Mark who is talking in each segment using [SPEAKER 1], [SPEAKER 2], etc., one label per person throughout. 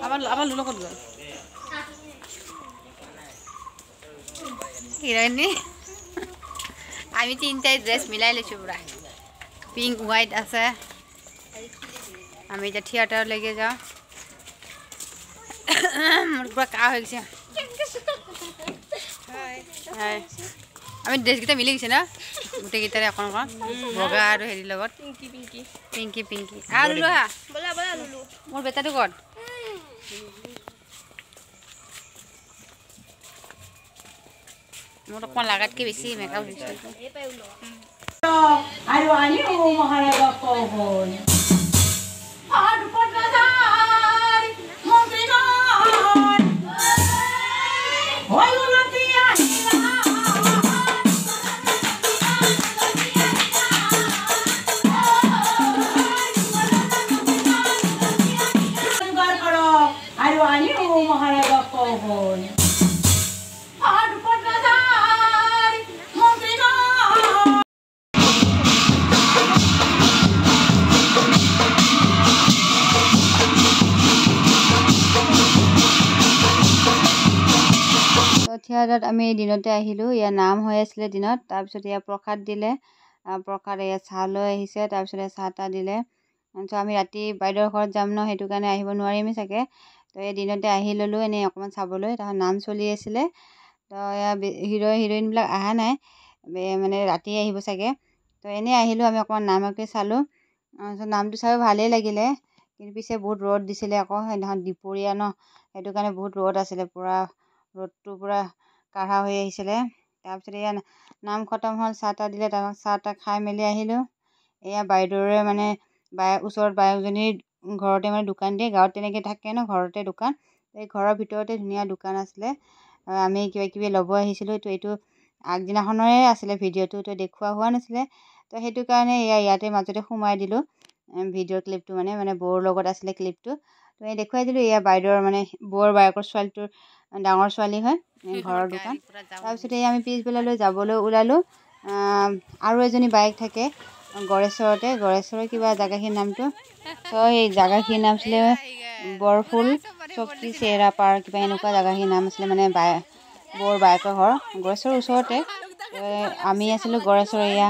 [SPEAKER 1] আবার লুলো কত গেল হিরোইনি আমি তিনটাই ড্রেস মিলাই লৈছো পুরা পিঙ্ক হোয়াইট আছে আমি এটা থিয়েটার লেগে যাও মোর পুরা কা হয়ে গেছে আমি ড্রেসকেইটা মিলি গৈছে না গোটেইকেইটাৰে অকণ অকণ বগা আৰু হেৰি লগত পিংকি পিংকি আৰু লুলো হা মোৰ বেটাটো ক'ত মোৰ অকণ লাগাতকৈ বেছি মেকআপ হৈছে
[SPEAKER 2] আৰু আনিও মহাৰাজা কহল আৰু পটনাৰ মন্ত্ৰীগণ হৈ উলটি আহিলা আৰু আনিও মহাৰাজা কহল আৰু পটনাৰ মন্ত্ৰীগণ থিয়েটাৰত আমি দিনতে আহিলোঁ ইয়াৰ নাম হৈ আছিলে দিনত তাৰপিছত ইয়াৰ প্ৰসাদ দিলে প্ৰসাদ ইয়াত চাহ লৈ আহিছে তাৰপিছতে চাহ তাহ দিলে তাৰপিছত আমি ৰাতি বাইদেউৰ ঘৰত যাম ন সেইটো কাৰণে আহিব নোৱাৰিমেই চাগে তো এই দিনতে আহি ল'লোঁ এনেই অকণমান চাবলৈ তাৰপিছত নাম চলি আছিলে তো এয়া হিৰইনবিলাক অহা নাই মানে ৰাতি আহিব চাগে তো এনেই আহিলোঁ আমি অকণমান নামকে চালোঁ তাৰপিছত নামটো চাই ভালেই লাগিলে কিন্তু পিছে বহুত ৰ'দ দিছিলে আকৌ সেইদিনাখন দুপৰীয়া ন সেইটো কাৰণে বহুত ৰ'দ আছিলে পূৰা ৰ'দটো পূৰা কাঢ়া হৈ আহিছিলে তাৰপিছত এয়া নাম খতম হ'ল চাহ তাহ দিলে তাৰপৰা চাহ তাহ খাই মেলি আহিলোঁ এয়া বাইদেউৰে মানে ওচৰত বায়েকজনীৰ ঘৰতে মানে দোকান দিয়ে গাঁৱত তেনেকৈ থাকে ন ঘৰতে দোকান এই ঘৰৰ ভিতৰতে ধুনীয়া দোকান আছিলে আমি কিবা কিবি ল'ব আহিছিলোঁ এইটো আগদিনাখনৰে আছিলে ভিডিঅ'টো তো দেখুওৱা হোৱা নাছিলে তো সেইটো কাৰণে ইয়াতে মাজতে সোমাই দিলোঁ ভিডিঅ' ক্লিপটো মানে বৌৰ লগত আছিলে ক্লিপটো তো এই দেখুৱাই দিলোঁ এয়া বাইদেউৰ মানে বৌৰ বায়েকৰ ছোৱালীটোৰ ডাঙৰ ছোৱালী হয় ঘৰৰ দোকান তাৰপিছতে আমি পিছবেলালৈ যাবলৈ ওলালোঁ আৰু এজনী বায়েক থাকে গড়েশ্বৰৰ কিবা জেগাখিনিৰ নামটো তো সেই জেগাখিনিৰ নাম আছিলে বৰফুল চকী চেৰাপাৰ কিবা এনেকুৱা জেগাখিনিৰ নাম আছিলে মানে বৌৰ বায়েকৰ ঘৰ গড়েশ্বৰৰ ওচৰতে আমি আছিলোঁ গড়েশ্বৰৰ এয়া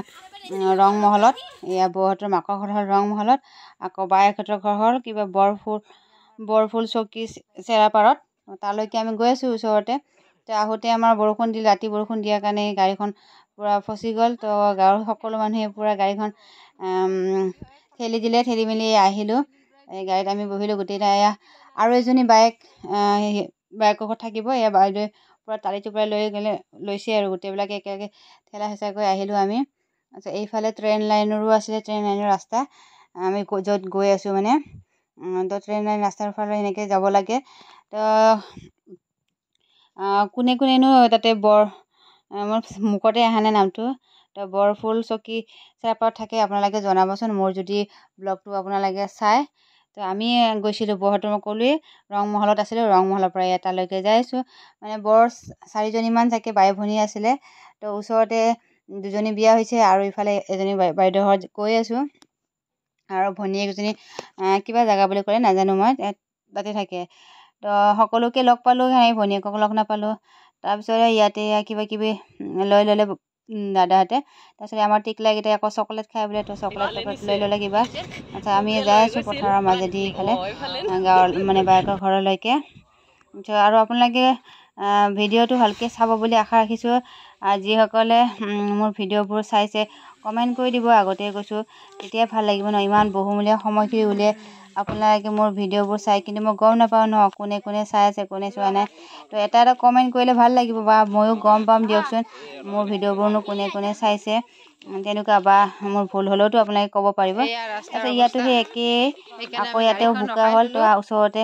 [SPEAKER 2] ৰংমহলত এয়া বৌহঁতৰ মাকৰ ঘৰ হ'ল ৰংমহলত আকৌ বায়েকহঁতৰ ঘৰ হ'ল কিবা বৰফুল চকী চেৰাপাৰত তালৈকে আমি গৈ আছোঁ ওচৰতে তো আহোঁতে আমাৰ বৰষুণ দিলে ৰাতি বৰষুণ দিয়াৰ কাৰণে গাড়ীখন পূৰা ফচি গ'ল তো গাঁৱৰ সকলো মানুহে পূৰা গাড়ীখন ঠেলি মেলি আহিলোঁ এই গাড়ীত আমি বহিলোঁ গোটেইটা এয়া আৰু এজনী বায়েকৰ ঘৰত থাকিব এয়া বাইদেৱে পূৰা টালি টোপৰাই লৈছে আৰু গোটেইবিলাকে একেলগে ঠেলা হেঁচাকৈ আহিলোঁ আমি তাৰপিছত এইফালে ট্ৰেইন লাইনৰো আছিলে ট্ৰেইন লাইনৰ ৰাস্তা আমি য'ত গৈ আছোঁ মানে তো ট্ৰেইন লাইন ৰাস্তাৰ ফালে এনেকৈ যাব লাগে তো কোনেনো তাতে মোৰ মুখতে অহা নাই নামটো তো বৰফুল চকী চেৰাপাৰত থাকে আপোনালোকে জনাবচোন মোৰ যদি ব্লগটো আপোনালোকে চায় তো আমি গৈছিলোঁ বৌহঁতৰ মই ক'লোৱেই ৰংমহলত আছিলোঁ ৰংমহলৰ পৰা তালৈকে যাই আছোঁ মানে বৰ 4জনীমান চাগে বাই ভনী আছিলে তো ওচৰতে দুজনী বিয়া হৈছে আৰু ইফালে এজনী বাইদেউৰ ঘৰত গৈ আছোঁ আৰু ভনীয়েকজনী কিবা জেগা বুলি ক'লে নাজানো মই তাতে থাকে তো সকলোকে লগ পালোঁ সেই ভনীয়েকক লগ নাপালোঁ তাৰপিছতে ইয়াতে কিবা কিবি লৈ ল'লে দাদাহঁতে তাৰপিছতে আমাৰ টিকলাকেইটাই আকৌ চকলেট খাই বোলে তো চকলেট লৈ ল'লে কিবা আচ্ছা আমি যাই আছোঁ পথাৰৰ মাজেদি ইফালে গাঁৱৰ মানে বায়েকৰ ঘৰলৈকে আৰু আপোনালোকে ভিডিঅ'টো ভালকৈ চাব বুলি আশা ৰাখিছোঁ যিসকলে মোৰ ভিডিঅ'বোৰ চাইছে কমেণ্ট কৰি দিব আগতে কৈছোঁ তেতিয়া ভাল লাগিব ন ইমান বহুমূলীয়া সময়খিনি উলিয়াই আপোনালোকে মোৰ ভিডিঅ'বোৰ চাই কিন্তু মই গম নাপাওঁ ন কোনে চাই আছে কোনে চোৱা নাই তো এটা কমেণ্ট কৰিলে ভাল লাগিব বা ময়ো গম পাম দিয়কচোন মোৰ ভিডিঅ'বোৰনো কোনে চাইছে তেনেকুৱা বা মোৰ ভুল হ'লেওতো আপোনালোকে ক'ব পাৰিব তাৰপিছত ইয়াতো সেই একেই আকৌ ইয়াতেও বোকা হ'ল তো ওচৰতে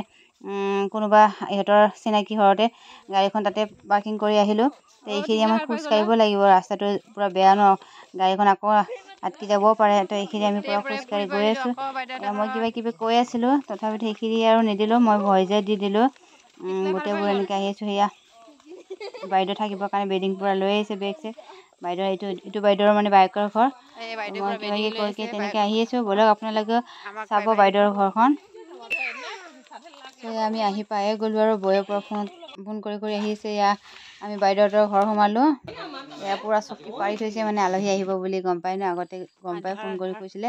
[SPEAKER 2] কোনোবা ইহঁতৰ চিনাকি ঘৰতে গাড়ীখন তাতে পাৰ্কিং কৰি আহিলোঁ তো এইখিনি আমি খোজকাঢ়িব লাগিব ৰাস্তাটো পূৰা বেয়া ন গাড়ীখন আকৌ আটকি যাবও পাৰে তো এইখিনি আমি পূৰা খোজকাঢ়ি গৈ আছোঁ মই কিবা কিবি কৈ আছিলোঁ তথাপিতো সেইখিনি আৰু নিদিলোঁ মই ভইচ দি দিলোঁ গোটেইবোৰ এনেকৈ আহি আছোঁ সেয়া বাইদেউ থাকিবৰ কাৰণে বেডিং পূৰা লৈ আহিছে বেগ চেগ বাইদেউ এইটো বাইদেউৰ মানে বাইকৰ ঘৰ। মই কিবা কিবি কৈ তেনেকৈ আহি আছোঁ। ব'লক আপোনালোকেও চাব বাইদেউৰ ঘৰখন। আমি আহি পায়ে গ'লোঁ আৰু বৌয়ে পৰা ফোন কৰি আহি আছে। এয়া আমি বাইদেউহঁতৰ ঘৰ সোমালোঁ। এয়া পূৰা চকী পাৰি থৈছে, মানে আলহী আহিব বুলি গম পাই ন, আগতে গম পাই ফোন কৰি কৈছিলে।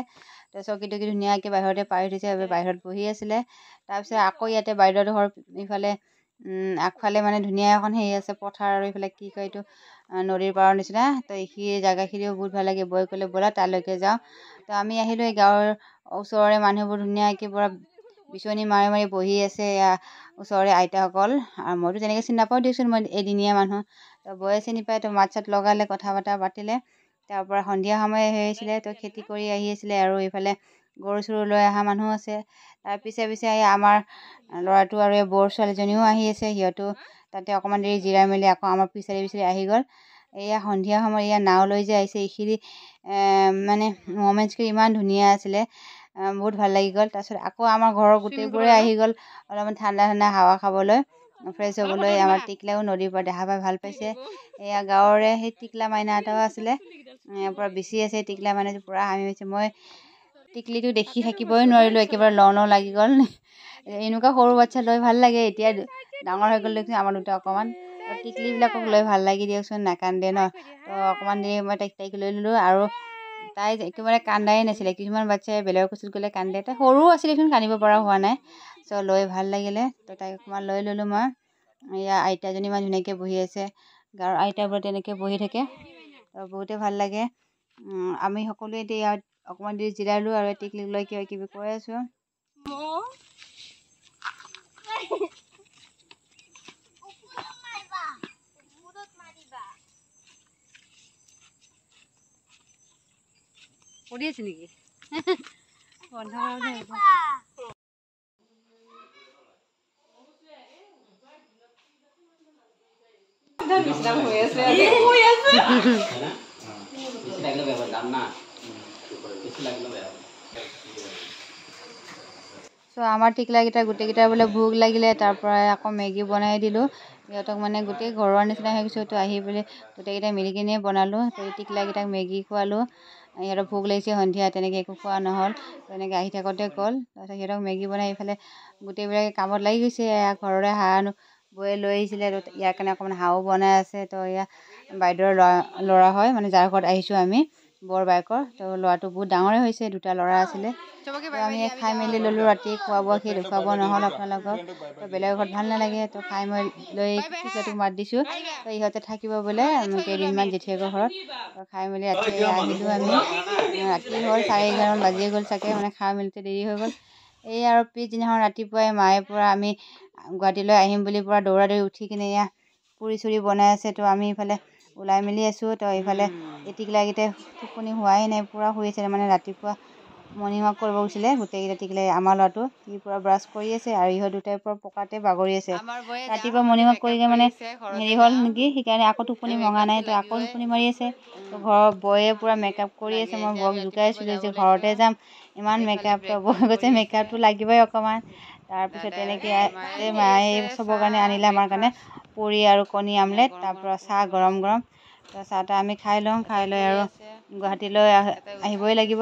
[SPEAKER 2] তো চকী টকী ধুনীয়াকৈ বাহিৰতে পাৰি থৈছে, বাহিৰত বহি আছিলে। তাৰপিছত আকৌ ইয়াতে বাইদেউহঁতৰ ঘৰ ইফালে আগফালে মানে ধুনীয়া এখন হেৰি আছে পথাৰ, আৰু এইফালে কি কয় এইটো নদীৰ পাৰৰ নিচিনা। তো এইখিনি জেগাখিনিও বহুত ভাল লাগে। বৌয়ে ক'লে ব'লা তালৈকে যাওঁ। তো আমি আহিলোঁ। এই গাঁৱৰ ওচৰৰে মানুহবোৰ ধুনীয়াকৈ পূৰা বিচনী মাৰি মাৰি বহি আছে। ওচৰৰে আইতাসকল, আৰু মইতো তেনেকৈ চিনি নাপাওঁ দিয়কচোন, মই এদিনীয়া মানুহ। তো বৌয়ে চিনি পায়, তো মাত চাত লগালে, কথা বতৰা পাতিলে। তাৰপৰা সন্ধিয়া সময় হৈ আহিছিলে, তো খেতি কৰি আহি আছিলে। আৰু এইফালে গৰু চৰু লৈ অহা মানুহ আছে। তাৰ পিছে আমাৰ ল'ৰাটো আৰু এই বৌৰ ছোৱালীজনীও আহি আছে। সিহঁতো তাতে অকণমান দেৰি জিৰাই মেলি আকৌ আমাৰ পিছাৰি আহি গ'ল। এয়া সন্ধিয়া সময় এয়া নাও লৈ যে আহিছে, এইখিনি মানে মমেণ্টছখিনি ইমান ধুনীয়া আছিলে, বহুত ভাল লাগি গ'ল। তাৰপিছত আকৌ আমাৰ ঘৰৰ গোটেইবোৰে আহি গ'ল অলপমান ঠাণ্ডা হাৱা খাবলৈ, ফ্ৰেছ হ'বলৈ। আমাৰ টিকলাও নদীৰ পৰা দেখা পাই ভাল পাইছে। এয়া গাঁৱৰে সেই টিকলা মাইনা এটাও আছিলে, পূৰা বিচি আছে টিকলা মাইনাটো, পূৰা হাঁহি মাৰিছে। মই টিকলিটো দেখি থাকিবই নোৱাৰিলোঁ, একেবাৰে লওঁ লাগি গ'ল। এনেকুৱা সৰু বাচ্ছা লৈ ভাল লাগে। এতিয়া ডাঙৰ হৈ গ'ল দিয়কচোন আমাৰ দুটা অকণমান। টিকলিবিলাকক লৈ ভাল লাগি দিয়কচোন, নাকান্দে ন। তো অকণমান দেৰি মই তাইক লৈ ল'লোঁ, আৰু তাই একেবাৰে কান্দাই নাছিলে। কিছুমান বাচ্ছাই বেলেগৰ কোচত গ'লে কান্দে, তাই সৰু আছিলে, কিন্তু কান্দিব পৰা হোৱা নাই। চ' লৈ ভাল লাগিলে। তো তাইক অকণমান লৈ ল'লোঁ মই। এয়া আইতাজনী ইমান ধুনীয়াকৈ বহি আছে। গাঁৱৰ আইতাবোৰ তেনেকৈ বহি থাকে, তো বহুতে ভাল লাগে। আমি সকলোৱে এতিয়া ইয়াত অকণমান দেৰি জিৰালোঁ, আৰু টিকলিক লৈ কিবা কিবি কৈ আছোঁ।
[SPEAKER 1] পৰি আছে নেকি? বন্ধ
[SPEAKER 2] চ' আমাৰ টিকলাকেইটা গোটেইকেইটাৰ বোলে ভোক লাগিলে, তাৰ পৰা আকৌ মেগী বনাই দিলোঁ সিহঁতক। মানে গোটেই ঘৰৰ নিচিনা হৈ গৈছে। তো আহি পেলাই গোটেইকেইটাই মিলি কিনে বনালোঁ। তো এই টিকলাকেইটাক মেগী খোৱালোঁ। সিহঁতৰ ভোক লাগিছে সন্ধিয়া, তেনেকৈ একো খোৱা নহ'ল, তেনেকৈ আহি থাকোঁতে গ'ল। তাৰপিছত সিহঁতক মেগী বনাই এইফালে গোটেইবিলাকে কামত লাগি গৈছে। ঘৰৰে হাঁহ বৌয়ে লৈ আহিছিলে, তো ইয়াৰ কাৰণে অকণমান হাঁহো বনাই আছে। তো এয়া বাইদেউৰ ল'ৰা হয়, মানে যাৰ ঘৰত আহিছোঁ আমি, বৰ বাইকৰ। তো ল'ৰাটো বহুত ডাঙৰে হৈছে, দুটা ল'ৰা আছিলে। তো আমি খাই মেলি ল'লোঁ। ৰাতি খোৱা বোৱা সেই দেখুৱাব নহ'ল আপোনালোকক, তো বেলেগৰ ঘৰত ভাল নালাগে। তো খাই মই লৈ টিকলাটোক মাত দিছোঁ। তো ইহঁতে থাকিব বোলে কেইদিনমান জেঠীয়েকৰ ঘৰত। তো খাই মেলি ৰাতি আহিলোঁ আমি। ৰাতি হ'ল 11:30 বাজিয়ে গ'ল চাগে, মানে খাই মেলোতে দেৰি হৈ গ'ল। এই আৰু পিছদিনাখন ৰাতিপুৱাই মায়ে পৰা আমি গুৱাহাটীলৈ আহিম বুলি পূৰা দৌৰা দৌৰি উঠি কিনে এয়া পুৰি চুৰি বনাই আছে। তো আমি ইফালে ওলাই মেলি আছোঁ। তো এইফালে এই টিকলাকেইটাই টোপনি হোৱাই নাই, পূৰা শুই আছে। মানে ৰাতিপুৱা মৰ্ণিং ৱাক কৰিব গৈছিলে গোটেইকেইটা টিকলাই। আমাৰ ল'ৰাটো সি পূৰা ব্ৰাছ কৰি আছে, আৰু ইহঁত দুটাই পূৰা পকাতে বাগৰি আছে। ৰাতিপুৱা মৰ্ণিং ৱাক কৰি মানে হেৰি হ'ল নেকি, সেইকাৰণে আকৌ টোপনি ভঙা নাই। তো আকৌ টোপনি মাৰি আছে। তো ঘৰৰ বৌয়ে পূৰা মেকআপ কৰি আছে। মই বৌক জোকাইছোঁ যে ঘৰতে যাম, ইমান মেকআপ। তো বৌয়ে কৈছে মেকআপটো লাগিবই অকণমান। তাৰপিছত তেনেকৈ মায়ে চবৰ কাৰণে আনিলে, আমাৰ কাৰণে পুৰি আৰু কণী আমলেট, তাৰপৰা চাহ গৰম গৰম। তো চাহ তাহ আমি খাই লওঁ, খাই লৈ আৰু গুৱাহাটীলৈ আহিবই লাগিব।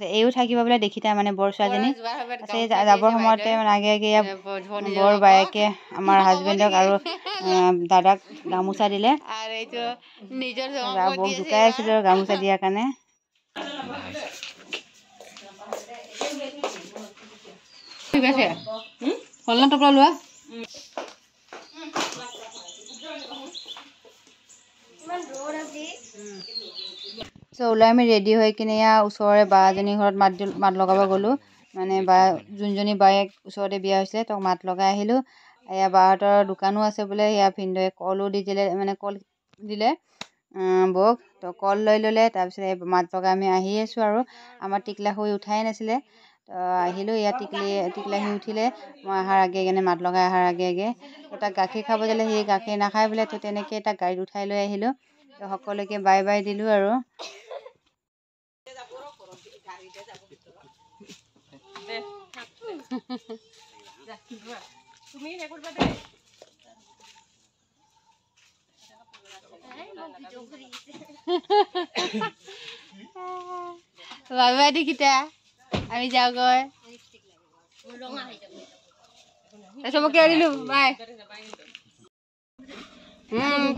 [SPEAKER 2] এইও থাকিব বোলে, দেখিতা মানে বৰ ছোৱালীজনী আছে। যাবৰ সময়তে মানে আগে আগে বৰ বায়েকে আমাৰ হাজবেণ্ডক আৰু দাদাক গামোচা দিলে। বৌক জোকাই আছিলোঁ আৰু গামোচা দিয়াৰ কাৰণে।
[SPEAKER 1] ঠিক আছে, হ'ল না টপলা লোৱা।
[SPEAKER 2] চ' ওলাই আমি ৰেডি হৈ কিনে ওচৰৰে বা এজনীৰ ঘৰত মাত লগাব গ'লোঁ। মানে বা যোনজনী বায়েক ওচৰতে বিয়া হৈছিলে, তেওঁক মাত লগাই আহিলোঁ। এয়া বাহঁতৰ দোকানো আছে বোলে। সেয়া ভিনদেউৱে কলো দি দিলে, মানে কল দিলে বৌক। তো কল লৈ ল'লে। তাৰপিছত এই মাত লগাই আমি আহি আছোঁ, আৰু আমাৰ টিকলা শুই উঠাই নাছিলে। তো আহিলোঁ। ইয়াত টিকলা শুই উঠিলে, মই অহাৰ আগে আগে মাত লগাই অহাৰ আগে আগে। তো তাক গাখীৰ খাব দিলে, সি গাখীৰ নাখায় বোলে। তো তেনেকৈ তাক গাড়ীত উঠাই লৈ আহিলোঁ। তো সকলোকে বাই বাই দিলোঁ আৰু।
[SPEAKER 1] বাই বাই দেখিতা আমি যাওগৈ চবকে দিলো বাই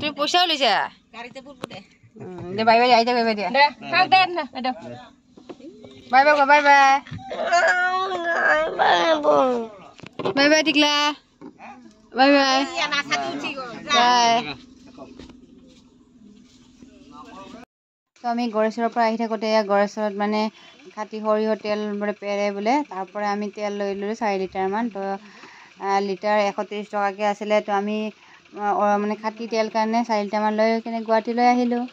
[SPEAKER 1] তুই পইচাও লৈছা দে বাই বাই আহি থাক বাই দিয়া bye bye bye bye bye bye টিকলা bye bye bye তো আমি গড়েশ্বৰৰ পৰা আহি থাকোঁতে গড়েশ্বৰত মানে খাটি সৰিয়হ তেল মানে পেৰে বোলে তাৰ পৰা আমি তেল লৈ ল'লোঁ 4 লিটাৰমান তো লিটাৰ 130 টকাকৈ আছিলে তো আমি মানে খাটি তেল কাৰণে 4 লিটাৰমান লৈ কিনে গুৱাহাটীলৈ আহিলোঁ।